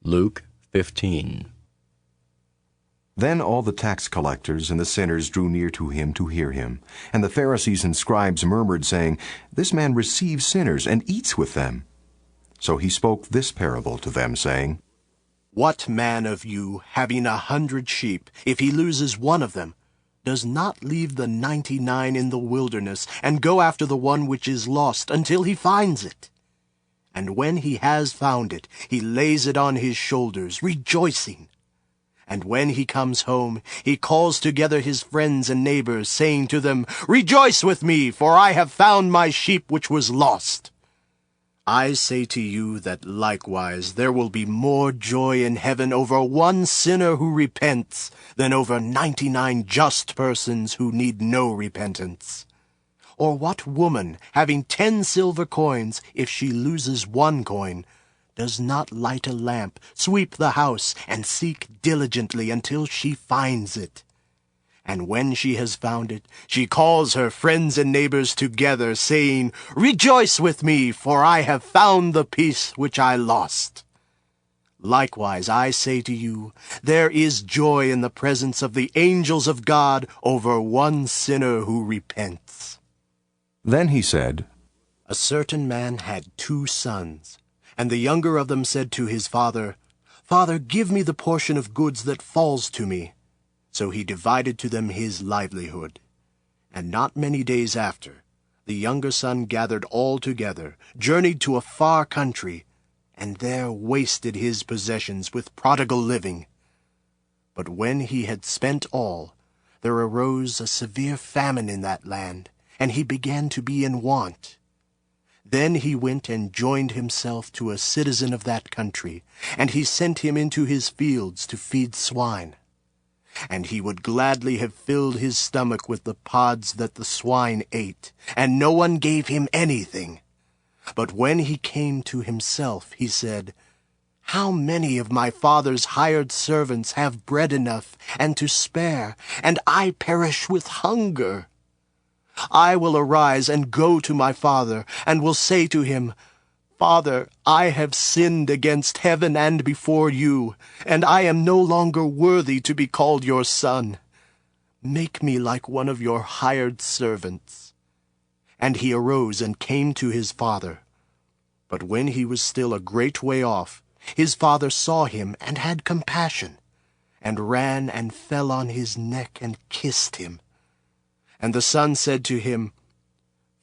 Luke 15. Then all the tax collectors and the sinners drew near to him to hear him. And the Pharisees and scribes murmured, saying, This man receives sinners and eats with them. So he spoke this parable to them, saying, What man of you, having 100 sheep, if he loses one of them, does not leave the 99 in the wilderness, and go after the one which is lost until he finds it? And when he has found it, he lays it on his shoulders, rejoicing. And when he comes home, he calls together his friends and neighbors, saying to them, Rejoice with me, for I have found my sheep which was lost. I say to you that likewise there will be more joy in heaven over one sinner who repents than over 99 just persons who need no repentance. Or what woman, having 10 silver coins, if she loses one coin, does not light a lamp, sweep the house, and seek diligently until she finds it? And when she has found it, she calls her friends and neighbors together, saying, Rejoice with me, for I have found the piece which I lost. Likewise, I say to you, there is joy in the presence of the angels of God over one sinner who repents. Then he said, A certain man had 2 sons. And the younger of them said to his father, Father, give me the portion of goods that falls to me. So he divided to them his livelihood. And not many days after, the younger son gathered all together, journeyed to a far country, and there wasted his possessions with prodigal living. But when he had spent all, there arose a severe famine in that land, and he began to be in want. Then he went and joined himself to a citizen of that country, and he sent him into his fields to feed swine. And he would gladly have filled his stomach with the pods that the swine ate, and no one gave him anything. But when he came to himself, he said, How many of my father's hired servants have bread enough and to spare, and I perish with hunger? I will arise and go to my father, and will say to him, Father, I have sinned against heaven and before you, and I am no longer worthy to be called your son. Make me like one of your hired servants. And he arose and came to his father. But when he was still a great way off, his father saw him and had compassion, and ran and fell on his neck and kissed him. And the son said to him,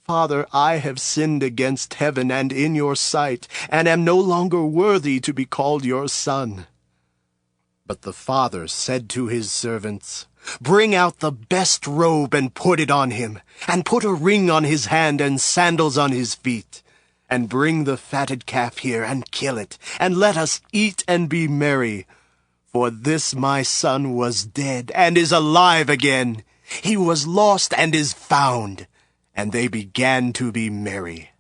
Father, I have sinned against heaven and in your sight, and am no longer worthy to be called your son. But the father said to his servants, Bring out the best robe and put it on him, and put a ring on his hand and sandals on his feet. And bring the fatted calf here and kill it, and let us eat and be merry. For this my son was dead and is alive again. He was lost and is found. And they began to be merry.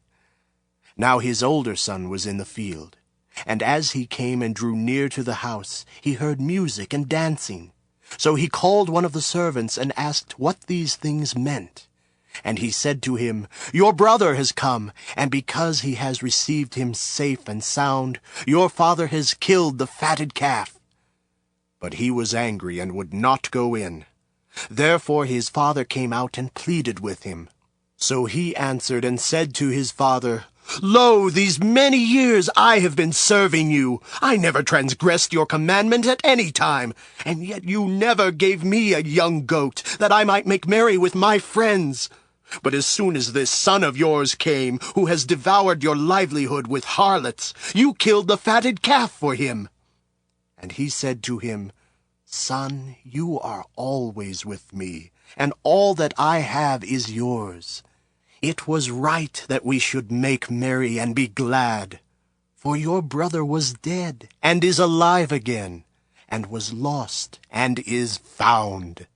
Now his older son was in the field. And as he came and drew near to the house, he heard music and dancing. So he called one of the servants and asked what these things meant. And he said to him, Your brother has come, and because he has received him safe and sound, your father has killed the fatted calf. But he was angry and would not go in. Therefore his father came out and pleaded with him. So he answered and said to his father, Lo, these many years I have been serving you. I never transgressed your commandment at any time, and yet you never gave me a young goat, that I might make merry with my friends. But as soon as this son of yours came, who has devoured your livelihood with harlots, you killed the fatted calf for him. And he said to him, Son, you are always with me, and all that I have is yours. It was right that we should make merry and be glad. For your brother was dead, and is alive again, and was lost, and is found.